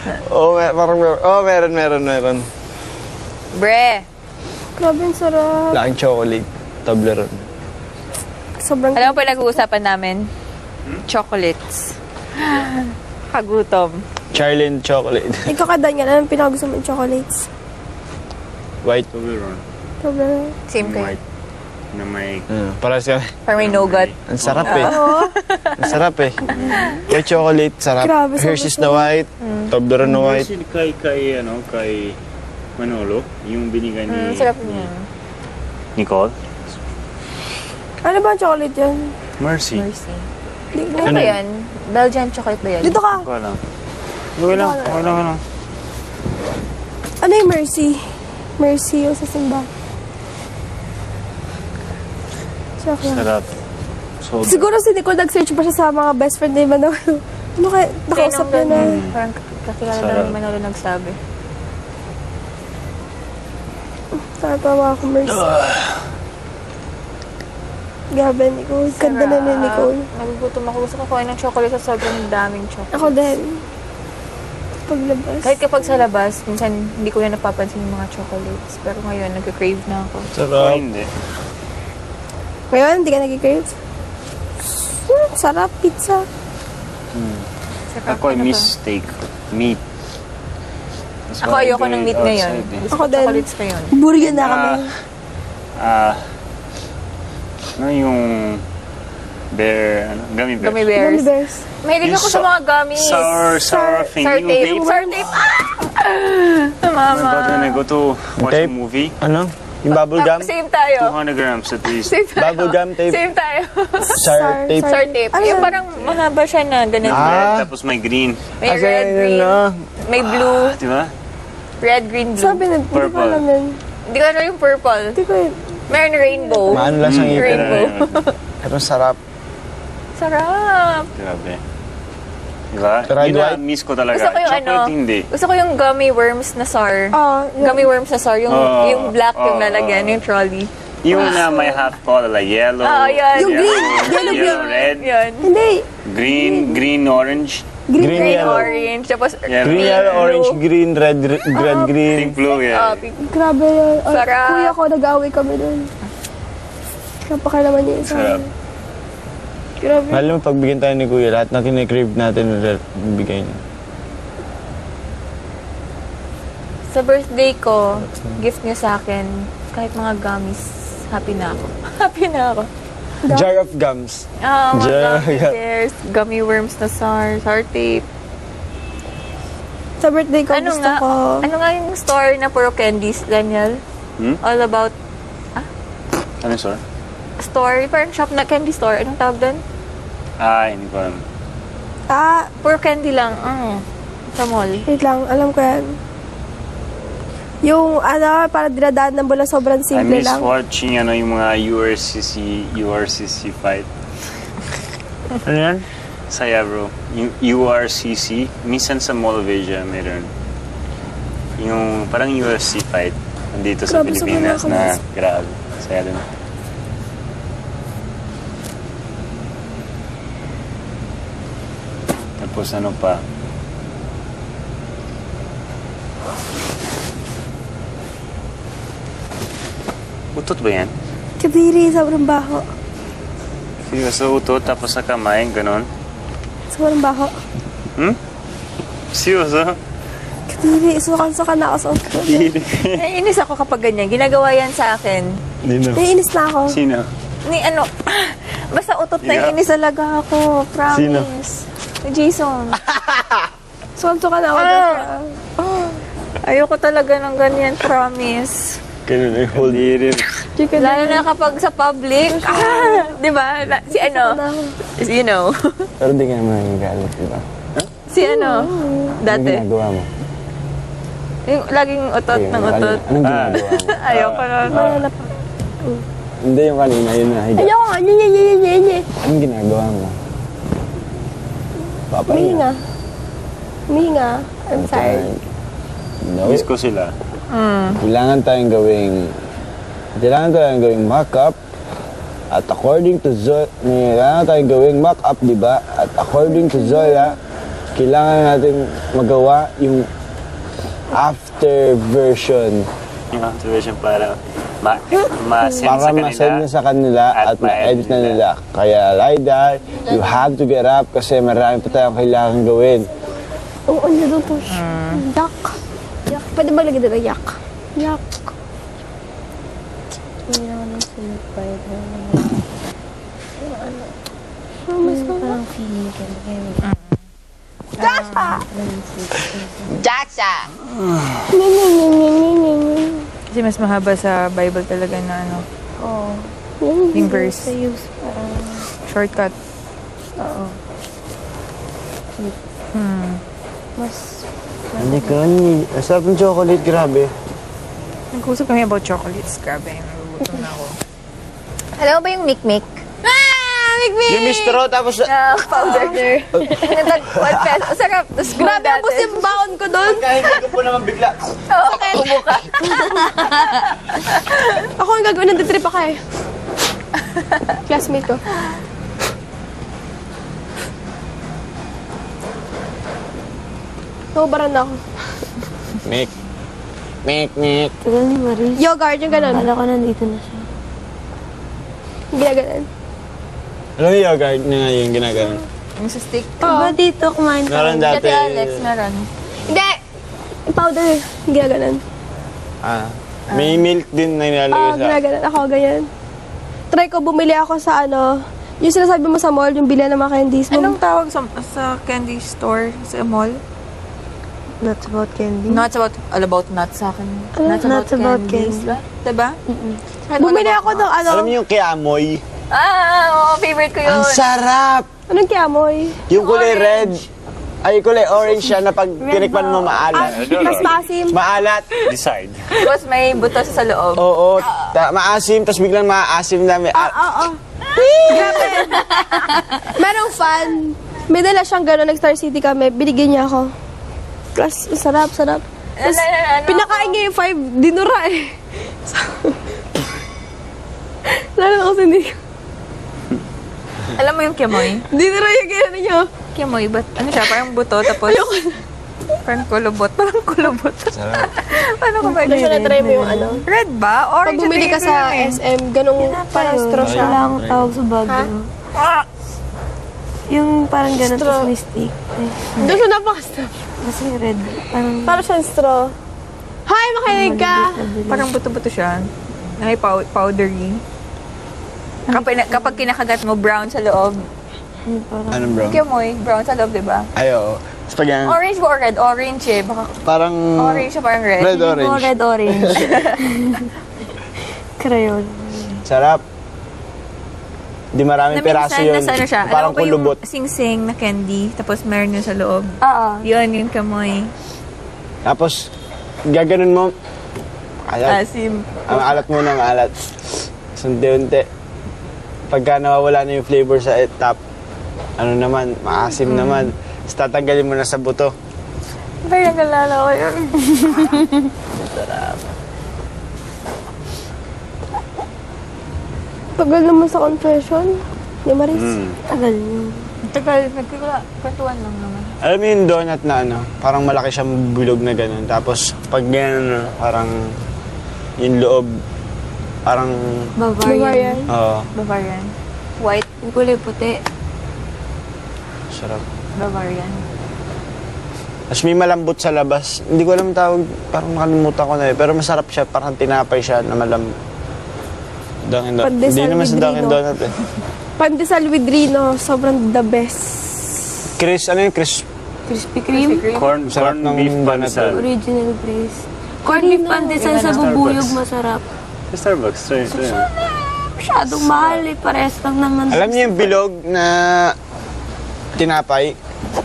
Parang meron. Bre. Grabe yung sarap. Laking chocolate. Toblerone. Sobrang... Alam mo pa nag-uusapan namin? Chocolates. Kagutom. Charlene chocolate. Ikaw ka, Daniel, anong pinakagusto mo yung chocolates? White. Toblerone. Toblerone. Same kayo. White. Na may... Para siya. Parang may nougat. Ang sarap eh. Ang sarap eh. White chocolate, sarap. Grabe, sarap Hershey's na white. Toblerone na white. Kay Manolo, yung binigay ni... Sarap niya. Nicole? Ano ba ang chocolate yan? Mercy. Mercy. Hindi Ano ba yan? Belgian chocolate ba yan? Dito ka. Okay lang. Okay lang. Ano yung Mercy? Mercy yung sa simba. Chocolate. Sarap. So, Siguro si Nicole nag-search pa siya sa mga best friend ni Manolo. Ano kaya? Nakausap niya na. Parang kakilala Sarap. daw ni Manolo nagsabi. Tatawa ako, Mercy. Grabe, Nicole. Ganda na ni Nicole. Nagugutom ako. Gusto ko kuhain ng chocolate sa sobrang daming chocolate. Ako din. Paglabas. Kahit kapag sa labas, minsan hindi ko na napapansin yung mga chocolates. Pero ngayon, nag-crave na ako. Sarap. hindi. Ngayon, hindi ka nag-crave? Sarap, pizza. Sarap. Ako ay Ano miss steak. Meat. That's Ako why I ayoko do ng it meat ngayon. outside, eh. Gusto Ako ko din. chocolates ngayon. Burger na kami. Ano yung gummy bear? Gummy bears. Gummy bears. Mahilig Yung ako sa mga gummies. Sour thing. Sour Yung tape. tape. Sour tape. Mama. But when I go to watch Tape? a movie, Ano? Yung bubble gum? Same tayo. 200 grams at least. Same tayo. Bubble gum tape? Same tayo. Sour tape? Sour tape. Ano Yung yan? parang mahaba siya na ganun. Ah. Tapos may green. May Kasi red, yun, green. no? May blue. Di ba? Red, green, blue. Sabi na, hindi ko Purple. alam yun. Hindi ko alam yung purple. Hindi ko yun. Meron rainbow. Maano lang sa ngipin. Rainbow. Pero sarap. Sarap. Grabe. Diba? Pero Yun white? na miss ko talaga. Gusto ko yung Chocolate hindi. Gusto ko yung gummy worms na sour. Yun. Gummy worms na sour. Yung black yung Oh, lalagyan, yung trolley. Yung na may half color, like yellow. Yan. Yung green. Yellow, Yellow, red. Yan. Hindi. Green, orange. Green, Green, yellow. orange. Tapos Yellow. Green, yellow, orange, green, red, green. Pink, blue, yeah. pink. Grabe yun. Sarap. Kuya ko, nag-away kami dun. Napakalaman niya isa. Sarap. Grabe. Alam mo, pagbigyan tayo ni Kuya, lahat na kinikrave natin, bibigay niya. Sa birthday ko, gift niya sa akin, kahit mga gummies, happy na ako. Happy na ako. Jar of gums. Mga Yeah. gummy bears, gummy worms na sour tape. Sa birthday ko, gusto ko. Ano nga yung store na puro candies, Daniel? All about Ano, sir? store, parang shop na candy store. Anong tawag doon? Hindi ko alam. Puro candy lang. Sa mall. Wait lang, alam ko yan. Yung para dinadaan ng bola, sobrang I simple miss lang. watching yung mga URCC fight. Ano yan? Saya, bro. Yung URCC, minsan sa Mall of Asia meron. Yung parang UFC fight nandito sa Grabe, Pilipinas sobrang na nakakamiss. grabe. Saya din. Tapos ano pa? Utot ba yan? Kadiri, sobrang baho. Seryoso, utot tapos sa kamay, ganon? Sobrang baho. Seryoso? Kadiri, sukan-sukan na ako sa utot. Naiinis ako kapag ganyan. Ginagawa yan sa akin. Hindi na. Naiinis na ako. Sino? Basta utot na Yeah. inis talaga ako. Promise. Sino? Si Jason. Sukan-sukan na ako. Ayoko talaga ng ganyan. Promise. Ganun ay hold. Chicken Lalo na kapag sa public. Di ba? Si ano? na ako. You know. Pero di ka naman nagagalit, di ba? Si ano? Anong Dati. ginagawa mo? Yung laging utot Ayun, ng utot. Anong ginagawa mo? Ayoko na. Wala pa. Hindi yung kanina, yun na higa. Ayoko nga, nye. Anong ginagawa mo? Papahinga. Huminga. Huminga. I'm sorry. No. Miss ko sila. Kailangan tayong gawing mock-up. At according to Zoya, kailangan tayong gawing mock-up, di ba? At according to Zoya, kailangan natin magawa yung after version Yung activation para ma-send para sa kanila. ma-send na sa kanila at ma-edit na nila. Kaya, Laida, you have to get up kasi marami pa tayong kailangan gawin. Oo, ano doon to? Yak. Yak. Pwede ba lagyan doon? Yak. Yak. Kasi mas mahaba sa Bible talaga na ano. Oo. Yung verse. Shortcut. Hindi ka, sarap ng chocolate, grabe. Nag-usap kami about chocolates. Grabe, nagugutom na ako. Alam mo ba yung Mikmik? Yung bistro, tapos Powder. Nagtag-1 peso. Sarap. Tapos Grabe, ang yung baon ko doon. kahit hindi ko po naman bigla. Kumuka. Ako ang gagawin, nanditrip ako eh. Classmate ko. Naubaran na ako. Mek. Mek. Tagal ni Maris. Yogurt, yung ganun. Akala ko nandito na siya. Ginaganon. Alam mo yung yogurt na nga yung ginagano? Yung sa stick. Diba dito kumain ka? Meron dati. Dati Alex, meron. Hindi! Yung powder, ginaganon. May milk din na nilalagay sa... Ginaganon. Ako, ganyan. Try ko, bumili ako sa ano, yung sinasabi mo sa mall, yung bilihan ng mga candies. Anong tawag sa candy store sa mall? That's about candy. Nuts about, all about nuts sa akin. Nuts about candies. candy. Diba? Bumili ako ng ano, Alam niyo yung kiamoy? Oo, favorite ko yun. Ang sarap! anong kiamoy? Yung kulay red. Ay, kulay orange siya na pag tinikman mo maalat. Mas maasim. Maalat. Decide. Tapos may butas sa loob. Oo. Maasim, tapos biglang maasim na may... Oo. Grabe. Merong fan. May dala siyang gano'n, nag-Star City kami. Binigyan niya ako. Class, sarap. Tapos, pinakain niya yung 5, dinura eh. Lalo ako hindi. Alam mo yung kiamoy? Dinura yung gano'n niya. Kiamoy, but ano siya? Parang buto, tapos... Parang kulubot. Sarap. Paano ko ba Ano siya na-try mo yung ano? Red ba? Pag Orange bumili ka sa SM, ganong parang straw siya. Wala akong tawag sa Baguio. Yung parang gano'n Straw. tapos may stick. Doon siya napaka-straw. Kasi red. Parang Parang siyang straw. Hi, makinig ka! Parang buto-buto siya. Ay, powdery. Kapag kinakagat mo, brown sa loob. Anong bro? Kiamoy, brown sa loob, di ba? Ay, oo. Tapos pag yan, Orange ba or red? Orange eh. Baka parang... orange siya, parang red. Red orange. red orange. Crayon. Sarap. Di maraming peraso yun. Nasa ano siya? Parang Alam ko yung kulubot. sing-sing na candy, tapos meron yun sa loob. Oo. Yun, yung kamoy. Tapos, gaganon mo. Alat. Asim. Ang alat mo ng alat. Sunti-unti. Pagka nawawala na yung flavor sa top, ano naman, maasim naman. Tapos tatanggalin mo na sa buto. Pero nagalala ko yun. Tagal naman sa confession. Ni Maris. Tagal yun. Tagal, nagkakwentuhan lang naman. Alam mo yung donut na ano, parang malaki siyang bulog na gano'n. Tapos pag gano'n, parang yung loob, parang, Bavarian. oo, Bavarian. White, Yung kulay puti. sarap. Bavarian. Tapos may malambot sa labas. Hindi ko alam tawag, parang nakalimutan ko na eh. Pero masarap siya, parang tinapay siya na malambot. Dunkin' Donut. Pandesal Hindi naman sa with Dunkin' Rino. Donut eh. Pandesal with Rino, sobrang the best. Chris, ano yung Chris? Crispy Kreme. Corn Sarap ng beef donut. pansal. Original Grace. Corn beef pandesal sa bubuyog masarap. Sa Starbucks. Try ito yun. Masyadong mahal eh. Parehas lang naman. Alam niyo yung bilog na tinapay?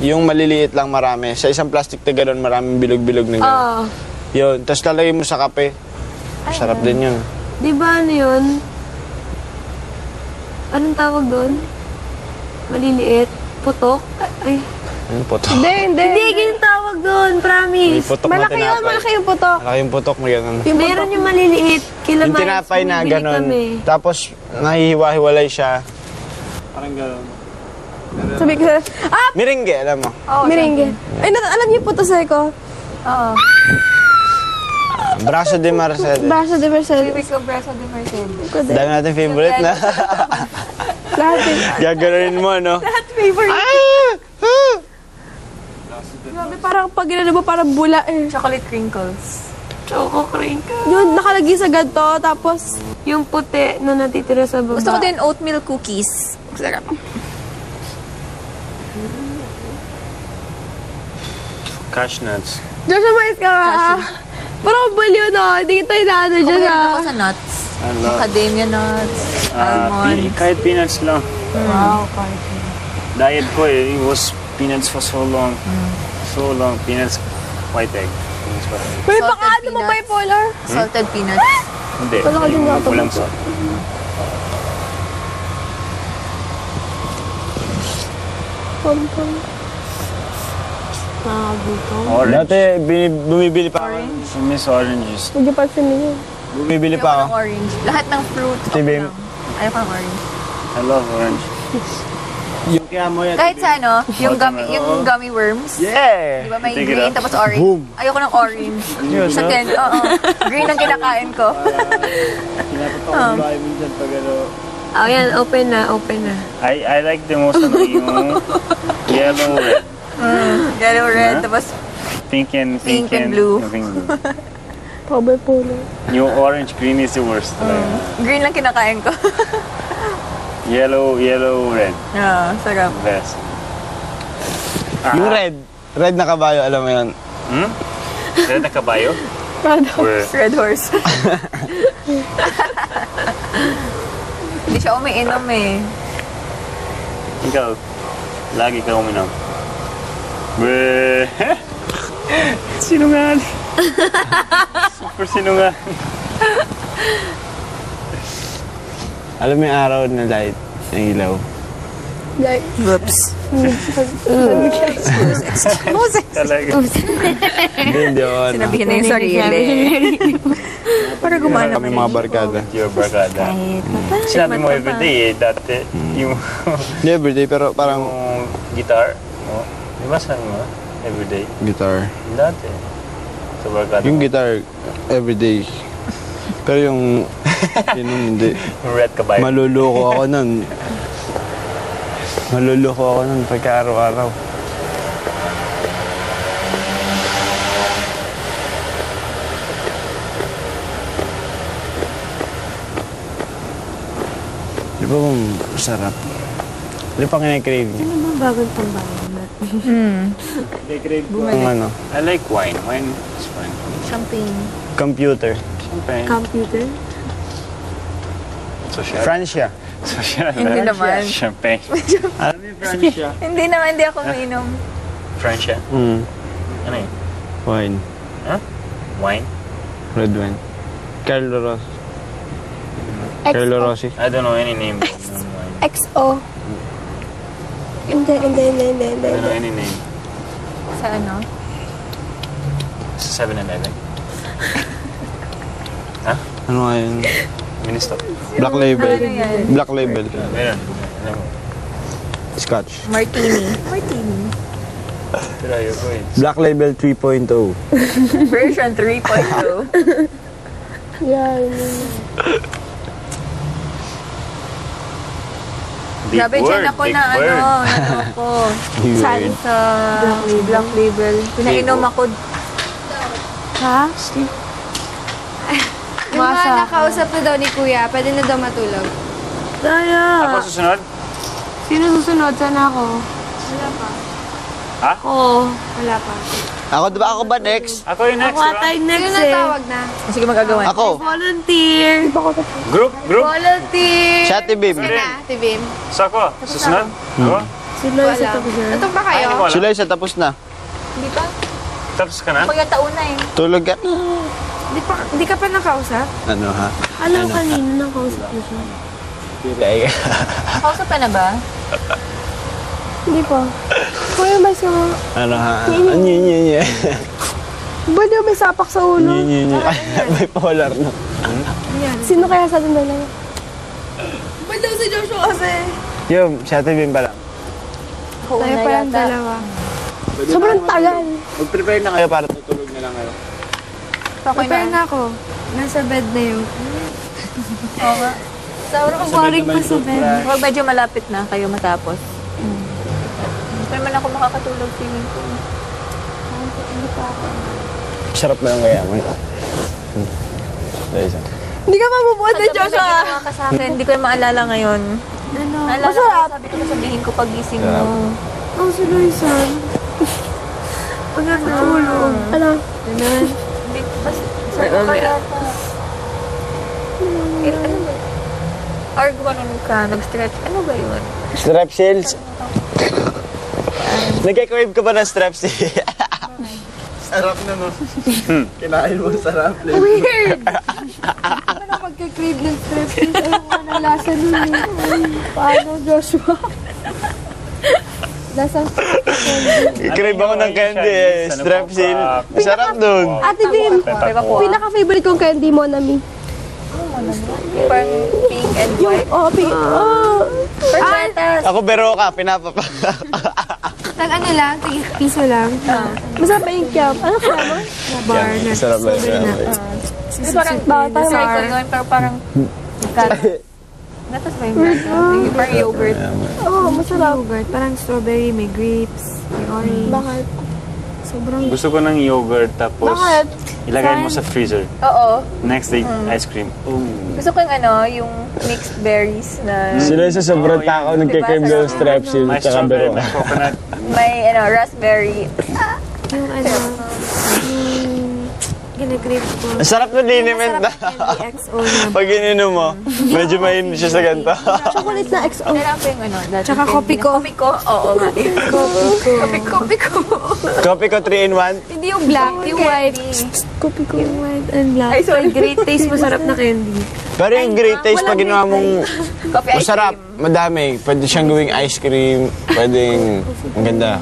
Yung maliliit lang marami. Sa isang plastic na gano'n, maraming bilog-bilog na gano'n. Oo. Yun. Tapos lalagay mo sa kape. Sarap din yun. Di ba ano yun? Anong tawag doon? Maliliit? Putok? Ay. Yung putok. Hindi. Hindi, ganyan tawag doon. May Promise. putok na Malaki yun, tinapay. malaki yung putok. Malaki yung putok, may gano'n. Yung Meron putok. yung maliliit. Kila Yung Miles, tinapay na bumibili gano'n. kami. Tapos nahihiwa-hiwalay siya. Parang gano'n. Sabi ko, Merengue, alam mo. merengue. Ay, alam niyo po to, ko. Oo. Braso de Mercedes. Braso de Mercedes. Ibig ko braso de Mercedes. Ko din. Dami natin favorite na. Lahat eh. Gaganorin mo, no? Favorite. Grabe, parang pag ginano mo, parang bula eh. Chocolate crinkles. Choco crinkle. Yun, nakalagay sa ganito, tapos Yung puti na natitira sa baba. Gusto ko din oatmeal cookies. Sarap. Cash nuts. Joshua Mais ka nga. Parang baliw no, hindi kita inaano dyan Kumain ah. ako sa nuts. I love Macadamia nuts, almonds. kahit peanuts lang. Wow, kahit. Diet ko eh, it was peanuts for so long. So long, peanuts, white egg. Peanuts, white egg. May Salted baka ano mo peanuts. bipolar? Salted peanuts. Hindi, Wala ka din yung nata- walang salt. Pampang. Orange. Dati, bumibili pa ako. I miss oranges. Huwag yung pansin ninyo. Bumibili Ayoko pa ako. ng orange. Lahat ng fruit. Ate, babe. Ayoko ng orange. I love orange. Yung kaya mo yan. Kahit sa ano, yung gummy worms. Yeah! Di ba may Take it green out. tapos orange? Boom. Ayoko ng orange. Yun, Sa no? tin, oo. Green ang kinakain ko. Pinapapakuloy minsan pag ano. Oh, yan. Open na. Open na. I like the most ano yung yellow, red, Yellow, red, Huh? tapos pink and blue. Pink and blue. Pa bipolar. Yung orange, green is the worst. green lang kinakain ko. Yellow, red, Sarap. best. Yung red. Red na kabayo, alam mo yun. Hmm? Red na kabayo? Where? Red horse. Hindi siya umiinom eh. Ikaw, lagi ka uminom. Bleh. Sinungaling. Super sinungaling. Alam mo yung araw na light, ng ilaw. Like, Whoops. Talaga. Hindi ako ano. Sinabihin na yung sarili. Para gumana Kami mga barkada. Your barkada. Sinabi mo everyday eh, dati. Yung Hindi everyday, pero parang guitar. Oh. Di ba sabi mo? Everyday. guitar. Dati. Sa barkada. Yung guitar, everyday. Pero yung hindi. Yung red kabayo. Maluloko ako nun. Maluloko ako nun pagka araw-araw. Di ba kung sarap? Di pa kinikrave niya? Ano bang bagong tambayan na? Kinikrave ko ang ano, I like wine. Wine is fine. Champagne. computer. Champagne. Computer? Social. Francia. Social. Hindi naman. Champagne. Alam mo yung Francia? Hindi naman, hindi ako umiinom. Francia. Ano yun? Wine. Huh? Wine? Red wine. Carlo Rossi. Carlo Rossi. I don't know any name. of wine. XO. Hindi. I don't know any name. Sa ano? Sa 7-Eleven. Ano nga yun? Ministop. Black label. Ano yan? Black label. Meron. Alam mo. Scotch. Martini. Martini. Pero ayoko eh. Black label 3.0. Version 3.0. Yeah. Big Grabe, word. dyan ako Big na word. ano ako. Saan? Sa Black Label. Pinainom ako. Ha? Sleep. Yung mga nakausap na daw ni Kuya, pwede na daw matulog. Daya! Ako susunod? Sino susunod? Sana ako. Wala pa. Ha? Ako. Wala pa. Ako ba next? Ako yung next, Ako bro. ata yung Sino next na eh. tawag na? Sige, magagawa. Ako. Volunteer. Group? Volunteer! Siya, Tibim. Sino na, Tibim? So ako? Susunod? Ako? Sila Wala. sa tapos na. Ito ba kayo? Ay, wala. Sila isa tapos na. Hindi pa? Tapos ka na? Ako yung tauna eh. Tulog ka. Di ka pa nakausap? Ano ha? Alam ko kanina nang kausap ko siya. Kausap ka na ba? Hindi pa. Kuya, may sa... Ano ha? Nye. Ba niya may sapak sa ulo? Nye. Bipolar no. Sino kaya sa atin dalawa? Ba't daw si Joshua kasi? Yung, siya Tibim pala. Ako Tayo na parang yata. dalawa. Sobrang tagal. Mag-prepare na kayo para tutulog na lang kayo. Okay Prepare na. na ako. Nasa bed na yun. Oo nga. Sobrang boring pa sa bed. Huwag medyo malapit na kayo matapos. Pero man ako makakatulog feeling ko. Sarap na lang kaya mo. Isa. Hindi ka mabubuhat na Joshua. Ginawa ka sa akin, hindi ko yung maalala ngayon. Ano? Naalala ko, sabi ko sabihin ko pag gising mo. Oh, si Loisan. Pag natulog. Ano? Ganun. Hindi, basta sabi ko yata. Ano ba? Or gumanon ka, nag-stretch. Ano ba yun? Strepsils. Nagka-crave ka ba ng strepsils? Sarap na, no? Kinain mo, sarap. Weird! Ano magka-crave ng strepsils? Ayaw ko na lasa nun eh. Paano, Joshua? Lasang Crave ako ng candy eh. Strepsil. Sarap dun. Ate Bim, Pepako. pinaka-favorite kong candy mo, Nami. Parang pink and white. Oh, pink. Oh. Persetas. Ako Beroka, pinapapa. Tag ano lang, tig piso lang. Masarap pa yung kyam. Ano kaya mo? Na bar na. Sarap lang. Parang try ko yun, pero parang gatas ba yung gatas? Yung parang yogurt. Oo, masarap. Yogurt, parang strawberry, may grapes, may orange. Bakit? Sobrang Gusto ko ng yogurt tapos Bakit? ilagay mo sa freezer. Oo. Next day, ice cream. Ooh. Gusto ko yung yung mixed berries na Sila sa sobrang tao nagka-crave ng strepsil May at saka strawberry, Beroka. may coconut. may raspberry. yung ginagrip ko. Ang sarap na liniment na. Candy XO na. Pag ininom mo, medyo mainit siya sa ganito. Chocolate na XO. Kailangan ko yung dati Tsaka candy kopi na- ko. Kopi ko? Oo nga. Kopi ko. Coffee ko 3-in-1. Hindi yung black, yung white. Kopi ko. Yung white and black. Ay, sorry. May great taste, masarap na candy. Pero yung great taste pag ginawa mong Coffee ice masarap, cream. madami. Pwede siyang gawing ice cream, pwedeng ang ganda.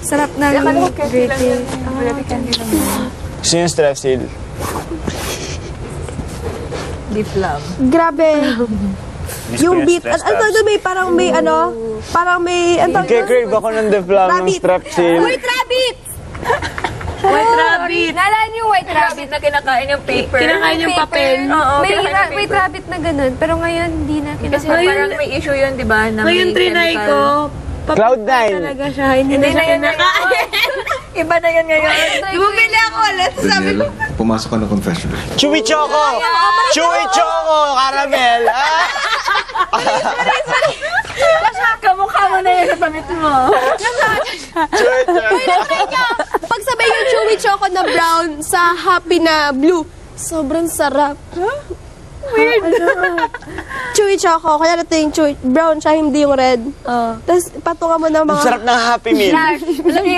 Sarap na Akala ko yung candy great lang yun. taste. Grabe candy lang yun. Gusto yung strepsil? Beef lamb. Grabe. Miss ko Yung beat. stress Ano tawag doon? May parang may ano? Parang may... Ano tawag doon? Nagka-crave ako ng deflam ng Rabbit. strepsil. White rabbit! White rabbit. Naalala niyo white rabbit na kinakain yung paper? Kinakain yung papel. Oo, May kinakain yung white paper. rabbit na ganun, pero ngayon hindi na Kasi kinakain. parang may issue yun, di ba? na Ngayon may trinay chemical. ko. Cloud9. Talaga siya. Hindi Hindi na na siya yun ngayon. Iba na yun ngayon. Bumili ako ulit. Daniel, pumasok ka ng confession. Chewy Choco! Chewy Choco! Caramel! Ah! Kamukha mo na yun sa pamit mo. Chewy Choco! Pag sabay yung chewy choco na brown sa happy na blue, sobrang sarap. Weird. Chewy choco, kaya natin yung chewy, brown siya, hindi yung red. Tapos patungan mo ng Ang mga... sarap ng Happy Meal. Alam niyo